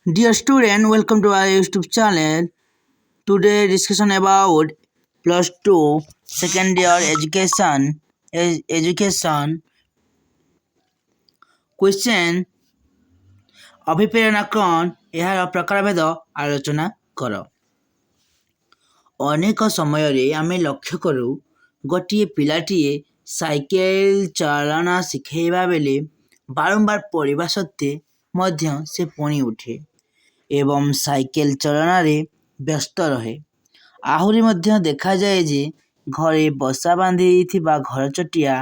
Dear student, welcome to our YouTube channel. Today discussion about plus 2 second year education question ଅଭିପ୍ରେରଣା କ'ଣ ଏହାର ପ୍ରକାରଭେଦ ଆଲୋଚନା କର। ଅନେକ ସମୟରେ ଆମେ ଲକ୍ଷ୍ୟ କରୁ ଗୋଟିଏ ପିଲାଟିଏ ସାଇକେଲ ଚାଳନା ଶିଖାଇବା ବେଳେ ବାରମ୍ବାର ପଡ଼ିବା ସତ୍ତ୍ୱେ ମଧ୍ୟ ସେ ପୁଣି ଉଠେ ଏବଂ ସାଇକେଲ ଚାଳନାରେ ବ୍ୟସ୍ତ ରହେ। ଆହୁରି ମଧ୍ୟ ଦେଖାଯାଏ ଯେ ଘରେ ବସା ବାନ୍ଧିଥିବା ଘରଚଟିଆ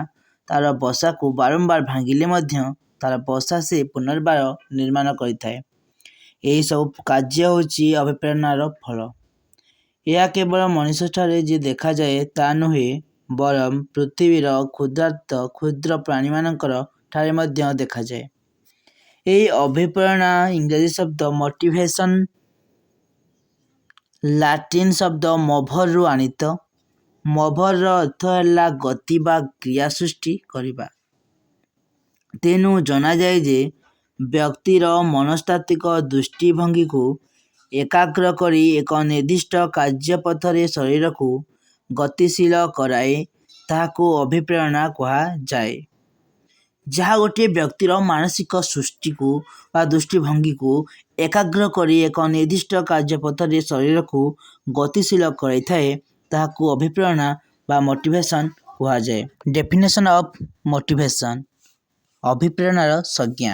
ତା'ର ବସାକୁ ବାରମ୍ବାର ଭାଙ୍ଗିଲେ ମଧ୍ୟ ତା'ର ବସା ସେ ପୁନର୍ବାର ନିର୍ମାଣ କରିଥାଏ। ଏହିସବୁ କାର୍ଯ୍ୟ ହେଉଛି ଅଭିପ୍ରେରଣାର ଫଳ। ଏହା କେବଳ ମଣିଷଠାରେ ଯେ ଦେଖାଯାଏ ତା ନୁହେଁ, ବରଂ ପୃଥିବୀର କ୍ଷୁଦ୍ର ପ୍ରାଣୀମାନଙ୍କର ଠାରେ ମଧ୍ୟ ଦେଖାଯାଏ। ଏହି ଅଭିପ୍ରେରଣା ଇଂରାଜୀ ଶବ୍ଦ ମୋଟିଭେସନ୍ ଲାଟିନ୍ ଶବ୍ଦ ମୋଭରରୁ ଆଣିତ। ମୋଭରର ଅର୍ଥ ହେଲା ଗତି ବା କ୍ରିୟା ସୃଷ୍ଟି କରିବା। ତେଣୁ ଜଣାଯାଏ ଯେ ବ୍ୟକ୍ତିର ମନସ୍ତାତ୍ତ୍ୱିକ ଦୃଷ୍ଟିଭଙ୍ଗୀକୁ ଏକାଗ୍ର କରି ଏକ ନିର୍ଦ୍ଦିଷ୍ଟ କାର୍ଯ୍ୟପଥରେ ଶରୀରକୁ ଗତିଶୀଳ କରାଏ ତାହାକୁ ଅଭିପ୍ରେରଣା କୁହାଯାଏ। ଯାହା ଗୋଟିଏ ବ୍ୟକ୍ତିର ମାନସିକ ସୃଷ୍ଟିକୁ ବା ଦୃଷ୍ଟିଭଙ୍ଗୀକୁ ଏକାଗ୍ର କରି ଏକ ନିର୍ଦ୍ଦିଷ୍ଟ କାର୍ଯ୍ୟପଥରେ ଶରୀରକୁ ଗତିଶୀଳ କରାଇଥାଏ ତାହାକୁ ଅଭିପ୍ରେରଣା ବା ମୋଟିଭେସନ୍ କୁହାଯାଏ। Definition of motivation. ଅଭିପ୍ରେରଣାର ସଂଜ୍ଞା।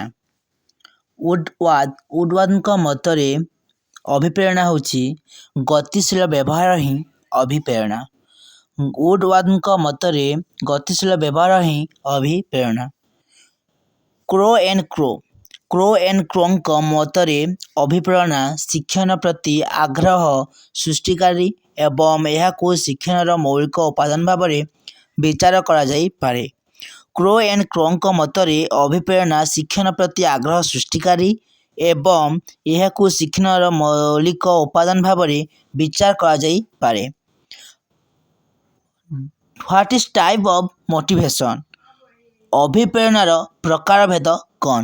ଉଡୱାର୍ଡଙ୍କ ମତରେ ଅଭିପ୍ରେରଣା ହେଉଛି ଗତିଶୀଳ ବ୍ୟବହାର ହିଁ ଅଭିପ୍ରେରଣା। ଉଡୱାର୍ଡଙ୍କ ମତରେ ଗତିଶୀଳ ବ୍ୟବହାର ହିଁ ଅଭିପ୍ରେରଣା। କ୍ରୋ ଏନ୍ କ୍ରୋଙ୍କ ମତରେ ଅଭିପ୍ରେରଣା ଶିକ୍ଷଣ ପ୍ରତି ଆଗ୍ରହ ସୃଷ୍ଟିକାରୀ ଏବଂ ଏହାକୁ ଶିକ୍ଷଣର ମୌଳିକ ଉପାଦାନ ଭାବରେ ବିଚାର କରାଯାଇପାରେ। କ୍ରୋ ଏନ୍ କ୍ରୋଙ୍କ ମତରେ ଅଭିପ୍ରେରଣା ଶିକ୍ଷଣ ପ୍ରତି ଆଗ୍ରହ ସୃଷ୍ଟିକାରୀ ଏବଂ ଏହାକୁ ଶିକ୍ଷଣର ମୌଳିକ ଉପାଦାନ ଭାବରେ ବିଚାର କରାଯାଇପାରେ। What is type of motivation? ଅଭିପ୍ରେରଣାର ପ୍ରକାରଭେଦ କ'ଣ?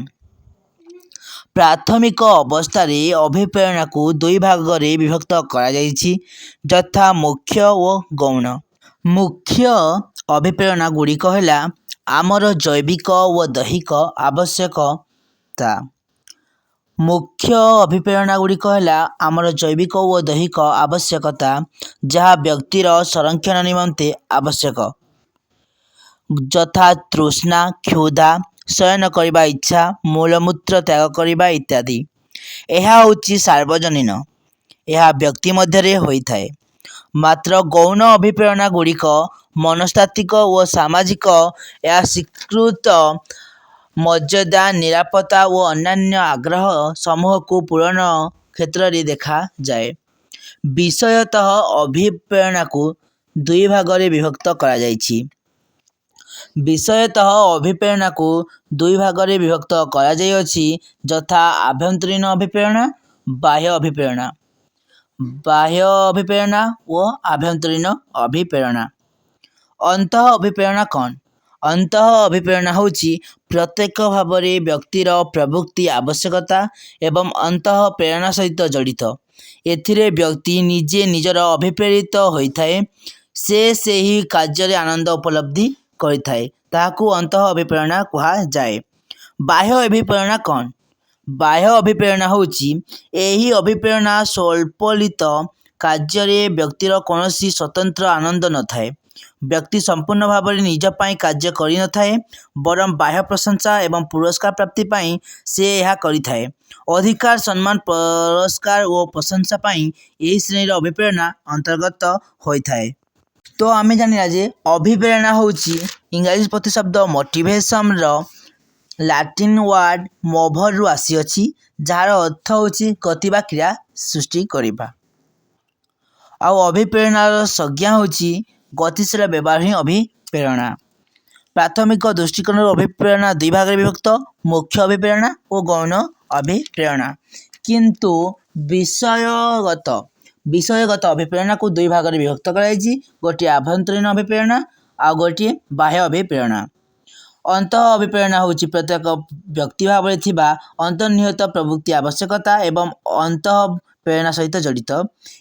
ପ୍ରାଥମିକ ଅବସ୍ଥାରେ ଅଭିପ୍ରେରଣାକୁ ଦୁଇ ଭାଗରେ ବିଭକ୍ତ କରାଯାଇଛି, ଯଥା ମୁଖ୍ୟ ଓ ଗୌଣ। ମୁଖ୍ୟ ଅଭିପ୍ରେରଣା ଗୁଡ଼ିକ ହେଲା ଆମର ଜୈବିକ ଓ ଦୈହିକ ଆବଶ୍ୟକତା। ମୁଖ୍ୟ ଅଭିପ୍ରେରଣା ଗୁଡ଼ିକ ହେଲା ଆମର ଜୈବିକ ଓ ଦୈହିକ ଆବଶ୍ୟକତା ଯାହା ବ୍ୟକ୍ତିର ସଂରକ୍ଷଣ ନିମନ୍ତେ ଆବଶ୍ୟକ, ଯଥା ତୃଷ୍ଣା, କ୍ଷୁଧା, ଶୟନ କରିବା ଇଚ୍ଛା, ମୂଳମୂତ୍ର ତ୍ୟାଗ କରିବା ଇତ୍ୟାଦି। ଏହା ହେଉଛି ସାର୍ବଜନୀନ, ଏହା ବ୍ୟକ୍ତି ମଧ୍ୟରେ ହୋଇଥାଏ। ମାତ୍ର ଗୌଣ ଅଭିପ୍ରେରଣା ଗୁଡ଼ିକ ମନସ୍ତାତ୍ତ୍ୱିକ ଓ ସାମାଜିକ, ଏହା ସ୍ୱୀକୃତ ମର୍ଯ୍ୟାଦା, ନିରାପତ୍ତା ଓ ଅନ୍ୟାନ୍ୟ ଆଗ୍ରହ ସମୂହକୁ ପୂରଣ କ୍ଷେତ୍ରରେ ଦେଖାଯାଏ। ବିଷୟତଃ ଅଭିପ୍ରେରଣାକୁ ଦୁଇ ଭାଗରେ ବିଭକ୍ତ କରାଯାଇଛି। ବିଷୟତଃ ଅଭିପ୍ରେରଣାକୁ ଦୁଇ ଭାଗରେ ବିଭକ୍ତ କରାଯାଇଅଛି, ଯଥା ଆଭ୍ୟନ୍ତରୀଣ ଅଭିପ୍ରେରଣା, ବାହ୍ୟ ଅଭିପ୍ରେରଣା। ବାହ୍ୟ ଅଭିପ୍ରେରଣା ଓ ଆଭ୍ୟନ୍ତରୀଣ ଅଭିପ୍ରେରଣା। ଅନ୍ତଃ ଅଭିପ୍ରେରଣା କ'ଣ? ଅନ୍ତଃ ଅଭିପ୍ରେରଣା ହେଉଛି ପ୍ରତ୍ୟକ୍ଷ ଭାବରେ ବ୍ୟକ୍ତିର ପ୍ରବୃତ୍ତି, ଆବଶ୍ୟକତା ଏବଂ ଅନ୍ତଃ ପ୍ରେରଣା ସହିତ ଜଡ଼ିତ। ଏଥିରେ ବ୍ୟକ୍ତି ନିଜେ ନିଜର ଅଭିପ୍ରେରିତ ହୋଇଥାଏ, ସେ ସେହି କାର୍ଯ୍ୟରେ ଆନନ୍ଦ ଉପଲବ୍ଧି କରିଥାଏ, ତାହାକୁ ଅନ୍ତଃ ଅଭିପ୍ରେରଣା କୁହାଯାଏ। ବାହ୍ୟ ଅଭିପ୍ରେରଣା କ'ଣ? ବାହ୍ୟ ଅଭିପ୍ରେରଣା ହେଉଛି ଏହି ଅଭିପ୍ରେରଣା ସ୍ୱଳ୍ପୋଳିତ କାର୍ଯ୍ୟରେ ବ୍ୟକ୍ତିର କୌଣସି ସ୍ୱତନ୍ତ୍ର ଆନନ୍ଦ ନଥାଏ। ବ୍ୟକ୍ତି ସମ୍ପୂର୍ଣ୍ଣ ଭାବରେ ନିଜ ପାଇଁ କାର୍ଯ୍ୟ କରିନଥାଏ, ବରଂ ବାହ୍ୟ ପ୍ରଶଂସା ଏବଂ ପୁରସ୍କାର ପ୍ରାପ୍ତି ପାଇଁ ସେ ଏହା କରିଥାଏ। ଅଧିକାର, ସମ୍ମାନ, ପୁରସ୍କାର ଓ ପ୍ରଶଂସା ପାଇଁ ଏହି ଶ୍ରେଣୀର ଅଭିପ୍ରେରଣା ଅନ୍ତର୍ଗତ ହୋଇଥାଏ। ତ ଆମେ ଜାଣିଲା ଯେ ଅଭିପ୍ରେରଣା ହେଉଛି ଇଂରାଜୀ ପ୍ରତିଶବ୍ଦ ମୋଟିଭେସନ୍ର ଲାଟିନ୍ ୱାର୍ଡ ମୋଭରରୁ ଆସିଅଛି, ଯାହାର ଅର୍ଥ ହେଉଛି ଗତି ବା କ୍ରିୟା ସୃଷ୍ଟି କରିବା। ଆଉ ଅଭିପ୍ରେରଣାର ସଂଜ୍ଞା ହେଉଛି ଗତିଶୀଳ ବ୍ୟବହାର ହିଁ ଅଭିପ୍ରେରଣା। ପ୍ରାଥମିକ ଦୃଷ୍ଟିକୋଣରୁ ଅଭିପ୍ରେରଣା ଦୁଇ ଭାଗରେ ବିଭକ୍ତ, ମୁଖ୍ୟ ଅଭିପ୍ରେରଣା ଓ ଗୌଣ ଅଭିପ୍ରେରଣା। କିନ୍ତୁ ବିଷୟଗତ ଅଭିପ୍ରେରଣାକୁ ଦୁଇ ଭାଗରେ ବିଭକ୍ତ କରାଯାଇଛି, ଗୋଟିଏ ଆଭ୍ୟନ୍ତରୀଣ ଅଭିପ୍ରେରଣା ଆଉ ଗୋଟିଏ ବାହ୍ୟ ଅଭିପ୍ରେରଣା। अंतः अभिप्रेरणा होची प्रत्येक व्यक्ति भाव थिबा अंतर्निहित प्रवृत्ति आवश्यकता एवं अंतः प्रेरणा सहित जड़ित।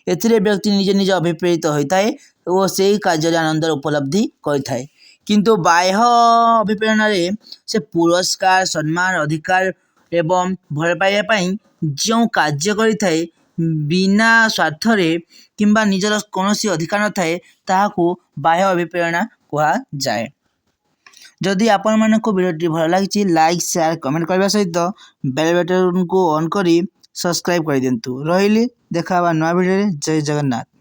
एथिरे व्यक्ति निजे निजे अभिप्रेरित होता है और से कार्य आनंद उपलब्धि करें। किंतु बाह्य अभिप्रेरणा से पुरस्कार सम्मान अधिकार एवं भल पाइबा जो कार्य करें बिना स्वार्थ किंबा निजर कौन अधिकार न थाए ताहाकू बाह्य अभिप्रेरणा कहा जाए। जदि आपण मानक वीडियोटी भल लगी लाइक शेयर कमेंट करने सहित बेल बटन को ऑन करी सब्सक्राइब कर दिंतु। रही देखा नुआ वीडियो। जय जगन्नाथ।